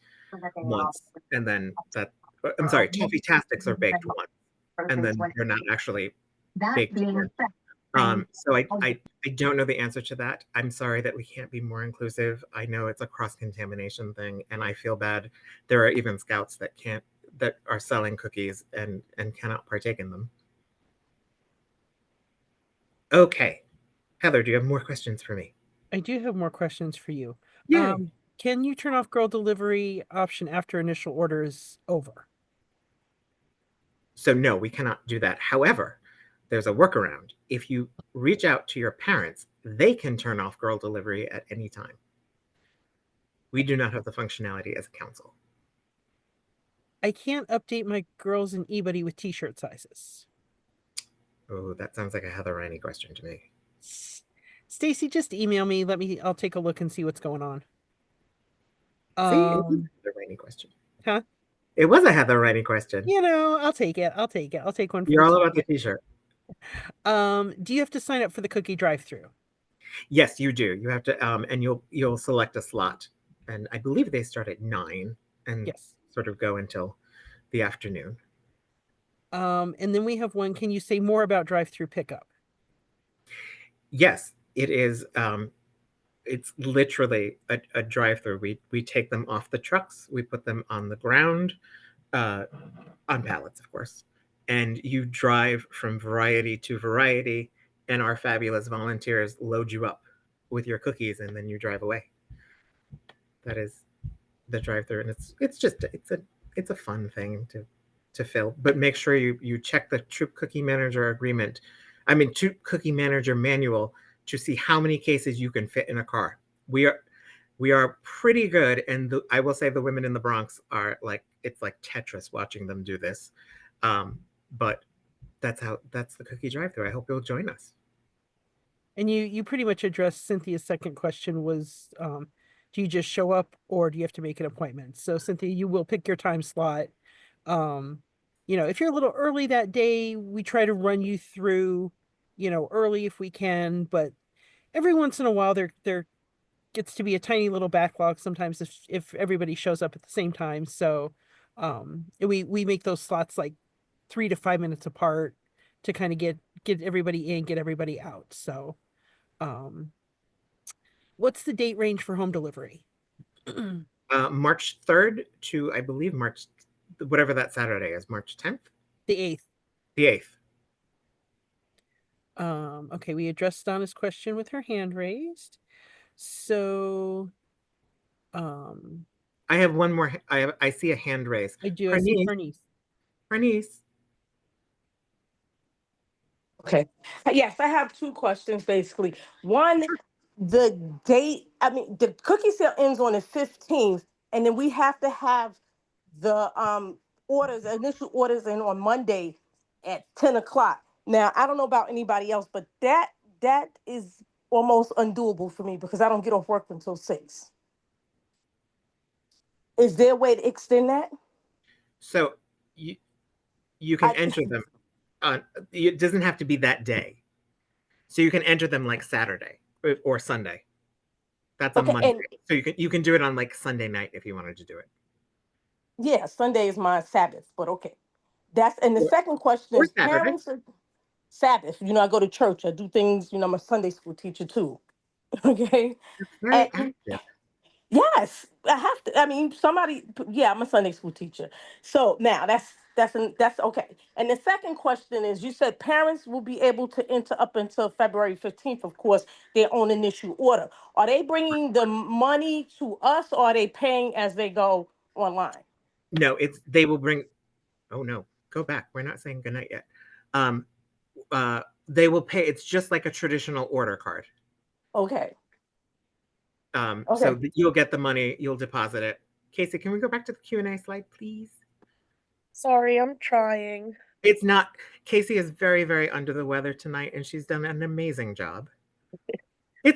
once, and then I'm sorry, Toffee Tastics are baked once, and then they're not actually baked again. So I don't know the answer to that. I'm sorry that we can't be more inclusive. I know it's a cross-contamination thing, and I feel bad. There are even scouts that can't that are selling cookies and cannot partake in them. Okay, Heather, do you have more questions for me? I do have more questions for you. Yay. Can you turn off girl delivery option after initial order is over? So no, we cannot do that. However, there's a workaround. If you reach out to your parents, they can turn off girl delivery at any time. We do not have the functionality as a council. I can't update my girls in eBuddy with t-shirt sizes. Oh, that sounds like a Heather Riney question to me. Stacy, just email me. I'll take a look and see what's going on. See, it was a Heather Riney question. Huh? It was a Heather Riney question. You know, I'll take it. I'll take one. You're all about the t-shirt. Do you have to sign up for the cookie drive-through? Yes, you do. You have to, and you'll select a slot, and I believe they start at 9 and Yes. sort of go until the afternoon. And then we have one. Can you say more about drive-through pickup? Yes, it is. It's literally a drive-through. We take them off the trucks. We put them on the ground, on pallets, of course, and you drive from variety to variety, and our fabulous volunteers load you up with your cookies, and then you drive away. That is the drive-through, and it's a fun thing to fill. But make sure you check the Troop Cookie Manager agreement. Troop Cookie Manager manual to see how many cases you can fit in a car. We are pretty good, and I will say the women in the Bronx are like, it's like Tetris watching them do this. But that's the cookie drive-through. I hope you'll join us. And you pretty much addressed Cynthia's second question was, do you just show up or do you have to make an appointment? So Cynthia, you will pick your time slot. If you're a little early that day, we try to run you through, early if we can, but every once in a while there gets to be a tiny little backlog sometimes if everybody shows up at the same time. So we make those slots like 3 to 5 minutes apart to kind of get everybody in, get everybody out. So what's the date range for home delivery? March 3rd to, I believe, whatever that Saturday is, March 10th? The 8th. The 8th. Okay, we addressed Donna's question with her hand raised. So I have one more. I see a hand raised. I do. I see Bernice. Okay. Yes, I have two questions basically. One, the date, the cookie sale ends on the 15th, and then we have to have the initial orders in on Monday at 10 o'clock. Now, I don't know about anybody else, but that is almost undoable for me because I don't get off work until 6. Is there a way to extend that? So you can enter them. It doesn't have to be that day. So you can enter them like Saturday or Sunday. That's a Monday. So you can do it on like Sunday night if you wanted to do it. Yeah, Sunday is my Sabbath, but okay. The second question is parents are Sabbath. I go to church. I do things, I'm a Sunday school teacher too. Okay. Very active. Yes, I have to. I'm a Sunday school teacher. So now that's okay. And the second question is, you said parents will be able to enter up until February 15th, of course, their own initial order. Are they bringing the money to us or are they paying as they go online? No, they will bring. Oh no, go back. We're not saying goodnight yet. They will pay. It's just like a traditional order card. Okay. So you'll get the money, you'll deposit it. Casey, can we go back to the Q&A slide, please? Sorry, I'm trying. It's not. Casey is very, very under the weather tonight, and she's done an amazing job.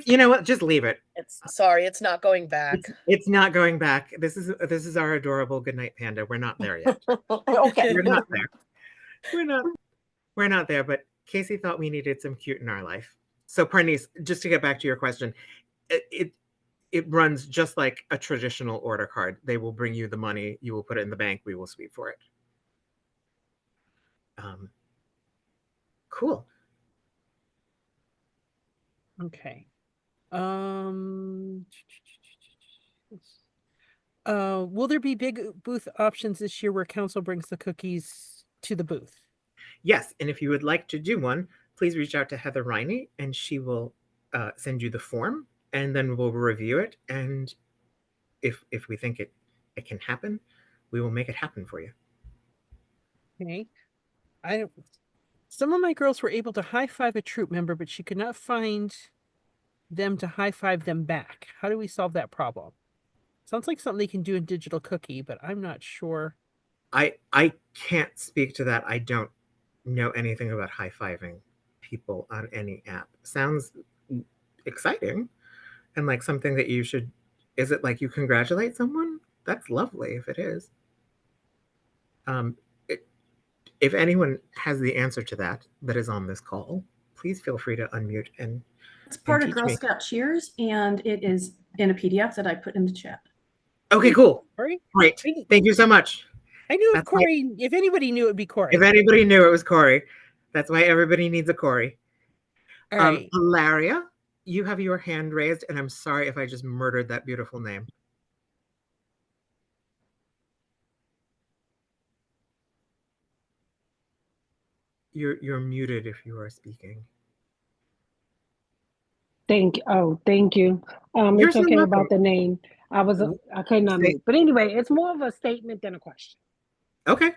You know what? Just leave it. It's not going back. It's not going back. This is our adorable Goodnight Panda. We're not there yet. Okay. We're not there. We're not there. But Casey thought we needed some cute in our life. So, Bernice, just to get back to your question, it runs just like a traditional order card. They will bring you the money. You will put it in the bank. We will sweep for it. Cool. Okay. Will there be big booth options this year where council brings the cookies to the booth? Yes, and if you would like to do one, please reach out to Heather Riney and she will send you the form and then we'll review it. And if we think it can happen, we will make it happen for you. Okay. Some of my girls were able to high five a troop member, but she could not find them to high five them back. How do we solve that problem? Sounds like something they can do in Digital Cookie, but I'm not sure. I can't speak to that. I don't know anything about high-fiving people on any app. Sounds exciting and like something that you should. Is it like you congratulate someone? That's lovely if it is. If anyone has the answer to that is on this call, please feel free to unmute and It's part of teach Girl me. Scout Cheers, and it is in a PDF that I put in the chat. Okay, cool. Corey? Great. Thank you so much. I knew if That's why- Corey, if anybody knew, it'd be Corey. If anybody knew, it was Corey. That's why everybody needs a Corey. All right. Hilaria, you have your hand raised, and I'm sorry if I just murdered that beautiful name. You're muted if you are speaking. Thank you. You're It's so okay welcome. about the name. I couldn't unmute. But anyway, it's more of a statement than a question. Okay.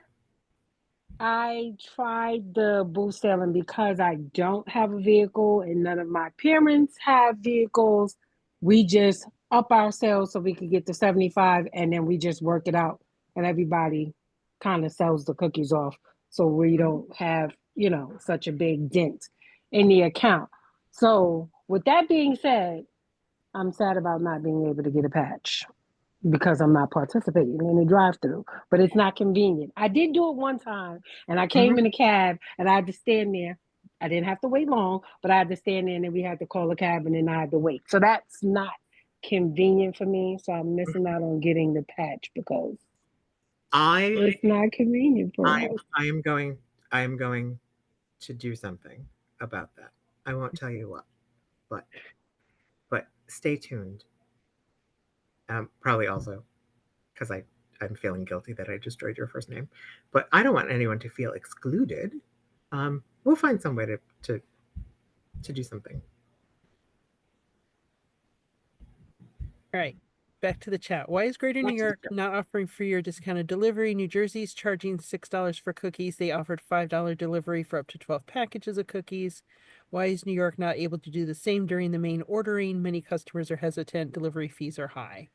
I tried the booth selling because I don't have a vehicle and none of my parents have vehicles. We just up ourselves so we could get to 75 and then we just work it out and everybody kind of sells the cookies off. So we don't have, such a big dent in the account. So with that being said, I'm sad about not being able to get a patch because I'm not participating in the drive-through, but it's not convenient. I did do it one time and I came in a cab and I had to stand there. I didn't have to wait long, but I had to stand there and then we had to call a cab and then I had to wait. So that's not convenient for me. So I'm missing out on getting the patch because it's not convenient for us. I am going to do something about that. I won't tell you what, but stay tuned. Probably also because I'm feeling guilty that I destroyed your first name, but I don't want anyone to feel excluded. We'll find some way to do something. All right, back to the chat. Why is Greater New York not offering free or discounted delivery? New Jersey's charging $6 for cookies. They offered $5 delivery for up to 12 packages of cookies. Why is New York not able to do the same during the main ordering? Many customers are hesitant. Delivery fees are high.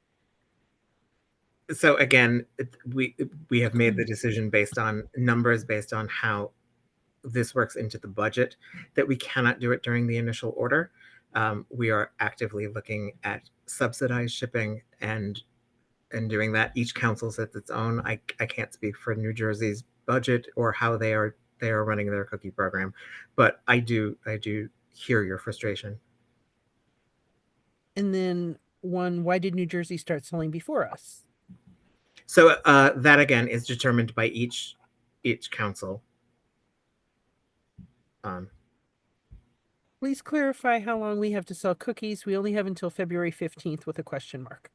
So again, we have made the decision based on numbers, based on how this works into the budget, that we cannot do it during the initial order. We are actively looking at subsidized shipping and doing that. Each council sets its own. I can't speak for New Jersey's budget or how they are running their cookie program, but I do hear your frustration. And then why did New Jersey start selling before us? So that again is determined by each council. Please clarify how long we have to sell cookies. We only have until February 15th with a question mark.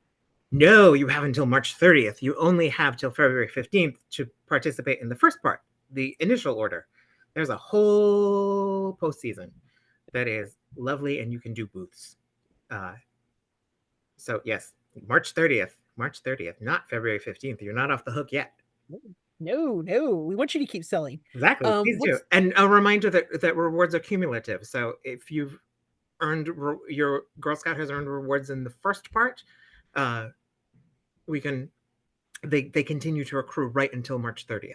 No, you have until March 30th. You only have till February 15th to participate in the first part, the initial order. There's a whole postseason that is lovely, and you can do booths. So yes, March 30th, not February 15th. You're not off the hook yet. No, we want you to keep selling. Exactly, please do. And a reminder that rewards are cumulative. So if you've earned, your Girl Scout has earned rewards in the first part, they continue to accrue right until March 30th.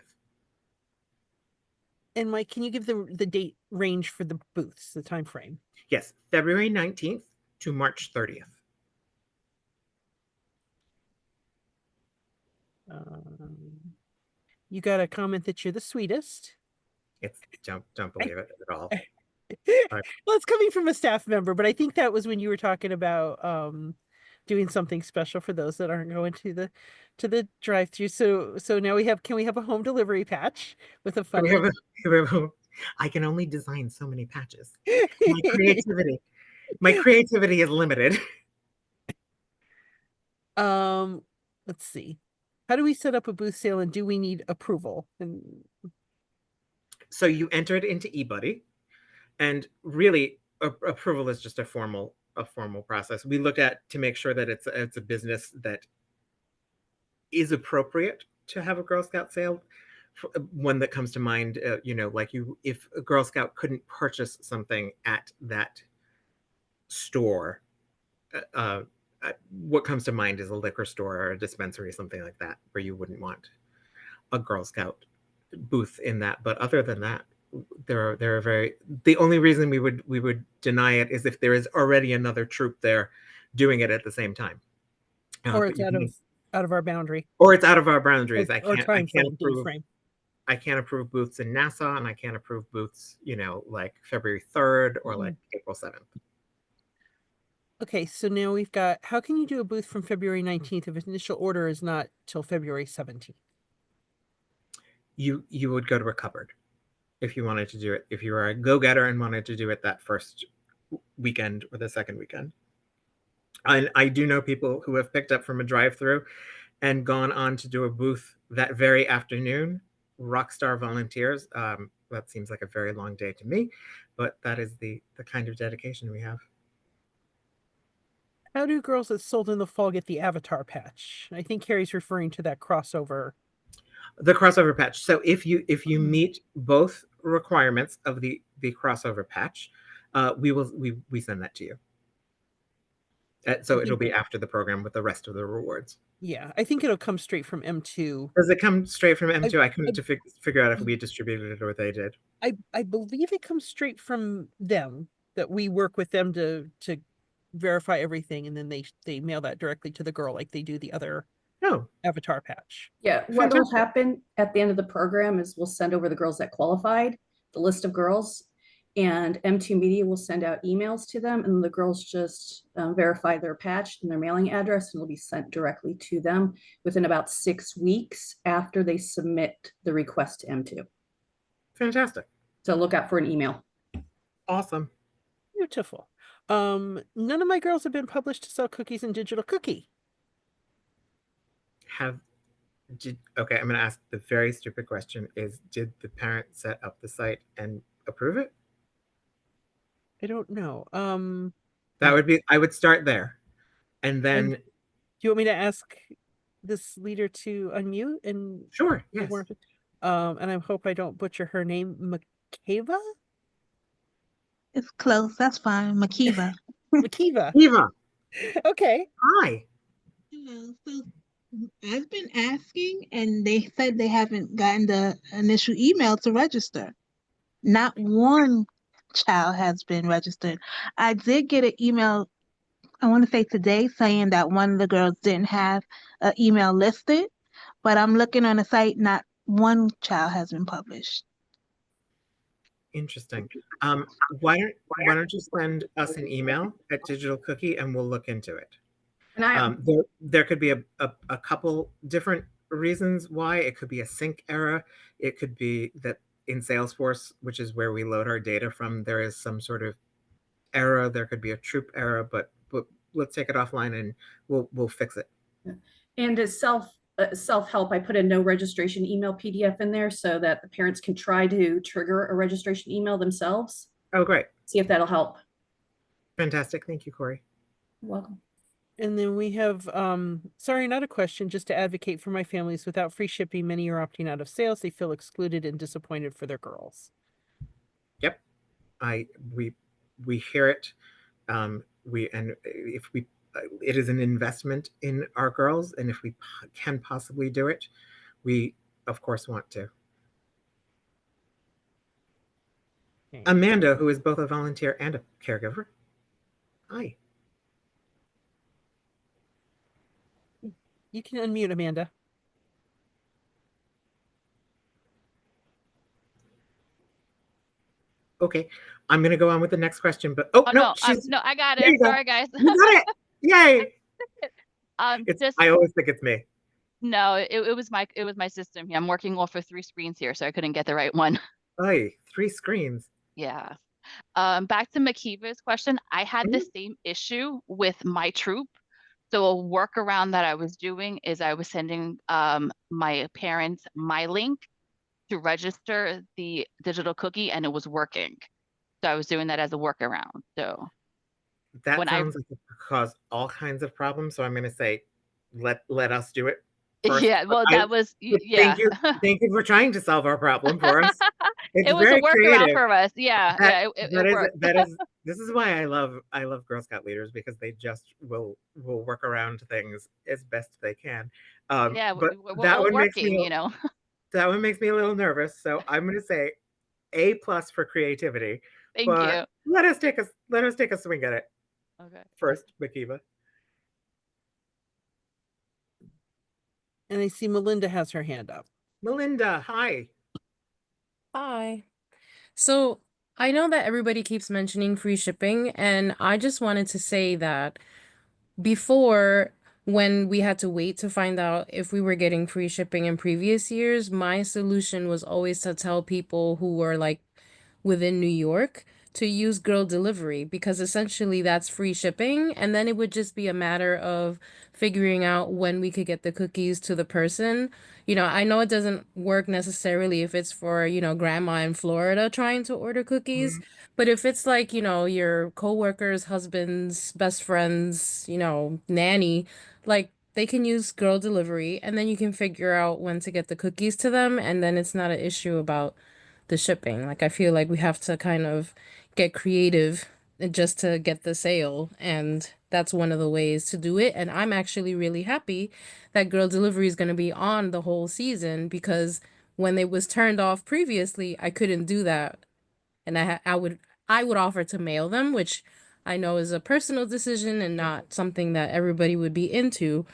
And Mike, can you give the date range for the booths, the time frame? Yes, February 19th to March 30th. You got a comment that you're the sweetest. It's don't believe it at all. Well, it's coming from a staff member, but I think that was when you were talking about doing something special for those that aren't going to the drive-through. So now can we have a home delivery patch with a fun? I can only design so many patches. My creativity is limited. let's see. How do we set up a booth sale and do we need approval? And So you enter it into eBuddy, and really approval is just a formal process. We look at to make sure that it's a business that is appropriate to have a Girl Scout sale. One that comes to mind, like if a Girl Scout couldn't purchase something at that store, what comes to mind is a liquor store or a dispensary, something like that, where you wouldn't want a Girl Scout booth in that. But other than that, the only reason we would deny it is if there is already another troop there doing it at the same time, or it's out of our boundary, or it's out of our boundaries. I or can't approve. frame. I can't approve booths in Nassau, and I can't approve booths, like February 3rd or like April 7th. Okay, so now we've got, how can you do a booth from February 19th if initial order is not till February 17th? You would go to a cupboard if you wanted to do it. If you were a go-getter and wanted to do it that first weekend or the second weekend. And I do know people who have picked up from a drive-through and gone on to do a booth that very afternoon. Rockstar volunteers. That seems like a very long day to me, but that is the kind of dedication we have. How do girls that sold in the fall get the avatar patch? I think Carrie's referring to that crossover. The crossover patch. So if you meet both requirements of the crossover patch, we send that to you. So it'll be after the program with the rest of the rewards. Yeah, I think it'll come straight from M2. Does it come straight from M2? I couldn't figure out if we distributed it or they did. I believe it comes straight from them, that we work with them to verify everything, and then they mail that directly to the girl like they do the other avatar patch. Yeah, what will happen at the end of the program is we'll send over the girls that qualified, the list of girls, and M2 Media will send out emails to them, and the girls just verify their patch and their mailing address, and it'll be sent directly to them within about 6 weeks after they submit the request to M2. Fantastic. So look out for an email. Awesome. Beautiful. None of my girls have been published to sell cookies in Digital Cookie. Okay, I'm going to ask the very stupid question: did the parent set up the site and approve it? I don't know. That would be, I would start there. And then do you want me to ask this leader to unmute? And sure, yes. And I hope I don't butcher her name. Makeva? It's close. That's fine. Makeva. Makeva. Eva. Okay. Hi. Hello. So I've been asking, and they said they haven't gotten the initial email to register. Not one child has been registered. I did get an email, I want to say today, saying that one of the girls didn't have an email listed, but I'm looking on the site, not one child has been published. Interesting. Why don't you send us an email at Digital Cookie and we'll look into it. And there could be a couple different reasons why. It could be a sync error. It could be that in Salesforce, which is where we load our data from, there is some sort of error. There could be a troop error, but let's take it offline and we'll fix it. And as self-help, I put a no registration email PDF in there so that the parents can try to trigger a registration email themselves. Oh, great. See if that'll help. Fantastic. Thank you, Corey. You're welcome. And then we have, sorry, not a question, just to advocate for my families. Without free shipping, many are opting out of sales. They feel excluded and disappointed for their girls. Yep. We hear it. It is an investment in our girls, and if we can possibly do it, we of course want to. Okay. Amanda, who is both a volunteer and a caregiver. Hi. You can unmute, Amanda. Okay, I'm gonna go on with the next question, but no, I got it. Sorry, guys. You got it. Yay! Just, I always think it's me. No, it was my system here. I'm working off of 3 screens here, so I couldn't get the right one. Hey, 3 screens. Yeah. Back to Makeva's question. I had the same issue with my troop. So a workaround that I was doing is I was sending my parents my link to register the digital cookie, and it was working. So I was doing that as a workaround. So That when sounds like it could cause all kinds of problems. So I'm going to say, let us do it first. yeah, well, that was yeah. Thank you for trying to solve our problem for us. It's It was a very workaround creative. for us. Yeah, yeah, it worked. That is this is why I love Girl Scout leaders, because they just will work around things as best they can. Yeah, But we're that all one makes working, me you know. that one makes me a little nervous. So I'm going to say A+ for creativity. Thank But you. let us take a swing at it Okay. first, Makiva. And I see Melinda has her hand up. Melinda, hi. Hi. So I know that everybody keeps mentioning free shipping, and I just wanted to say that before, when we had to wait to find out if we were getting free shipping in previous years, my solution was always to tell people who were like within New York to use Girl Delivery, because essentially that's free shipping. And then it would just be a matter of figuring out when we could get the cookies to the person. You know, I know it doesn't work necessarily if it's for, grandma in Florida trying to order cookies, but if it's like, your coworkers, husbands, best friends, nanny, like they can use Girl Delivery, and then you can figure out when to get the cookies to them, and then it's not an issue about the shipping. Like I feel like we have to kind of get creative just to get the sale, and that's one of the ways to do it. And I'm actually really happy that Girl Delivery is going to be on the whole season, because when it was turned off previously, I couldn't do that, and I would offer to mail them, which I know is a personal decision and not something that everybody would be into,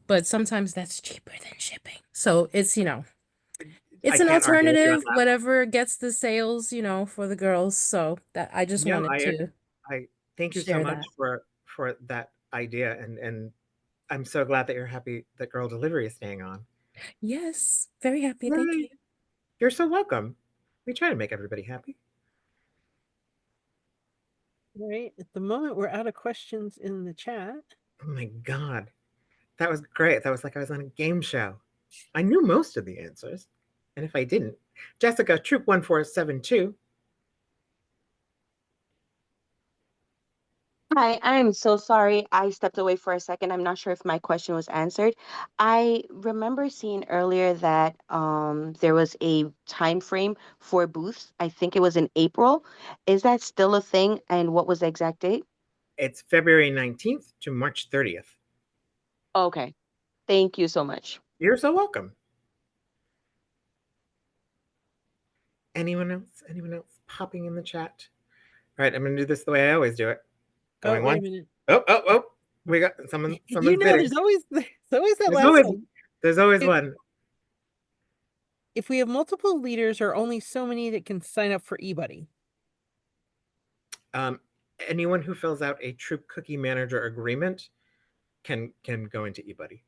but sometimes that's cheaper than shipping. So it's I an can't argue with you on alternative, that. whatever gets the sales, for the girls. So that I just Yeah, wanted to I thank you so share much that. for that idea, and I'm so glad that you're happy that Girl Delivery is staying on. Yes, very happy. Thank Yay. you. You're so welcome. We try to make everybody happy. All right. At the moment, we're out of questions in the chat. Oh my God. That was great. That was like I was on a game show. I knew most of the answers. And if I didn't, Jessica, Troop 1472. Hi, I'm so sorry. I stepped away for a second. I'm not sure if my question was answered. I remember seeing earlier that there was a time frame for booths. I think it was in April. Is that still a thing? And what was the exact date? It's February 19th to March 30th. Okay. Thank you so much. You're so welcome. Anyone else? Anyone else popping in the chat? All right, I'm going to do this the way I always do it. Going wait a one. minute. Oh. We got someone's bidding. there's always that last one. There's always one. If we have multiple leaders, or only so many that can sign up for eBuddy? Anyone who fills out a Troop Cookie Manager agreement can go into eBuddy.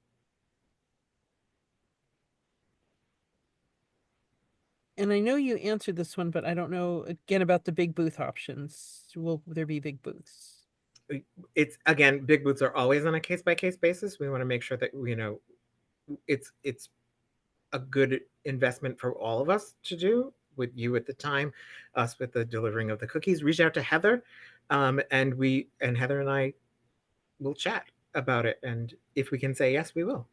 And I know you answered this one, but I don't know again about the big booth options. Will there be big booths? It's again, big booths are always on a case-by-case basis. We want to make sure that it's a good investment for all of us to do, with you at the time, us with the delivering of the cookies. Reach out to Heather, and Heather and I will chat about it. And if we can say yes, we will.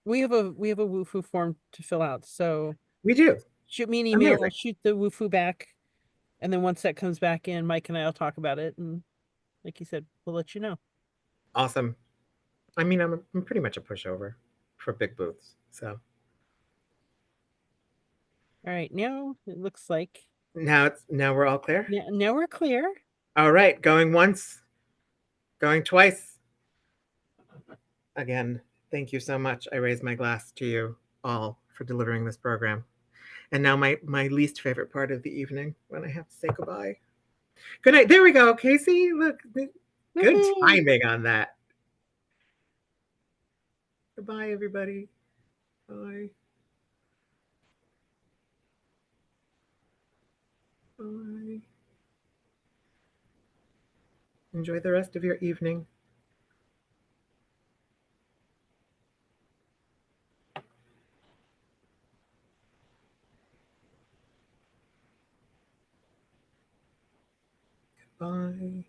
We have a Wufoo form to fill out, so we do. Shoot me an email. Amazing. I'll shoot the Wufoo back, and then once that comes back in, Mike and I will talk about it. And like you said, we'll let you know. Awesome. I mean, I'm pretty much a pushover for big booths. So. All right, now it looks like. Now we're all clear? Now we're clear. All right, going once, going twice. Again, thank you so much. I raise my glass to you all for delivering this program. And now my least favorite part of the evening, when I have to say goodbye. Good night. There we go, Casey. Look, good timing on that. Goodbye, everybody. Bye. Bye. Enjoy the rest of your evening. Bye.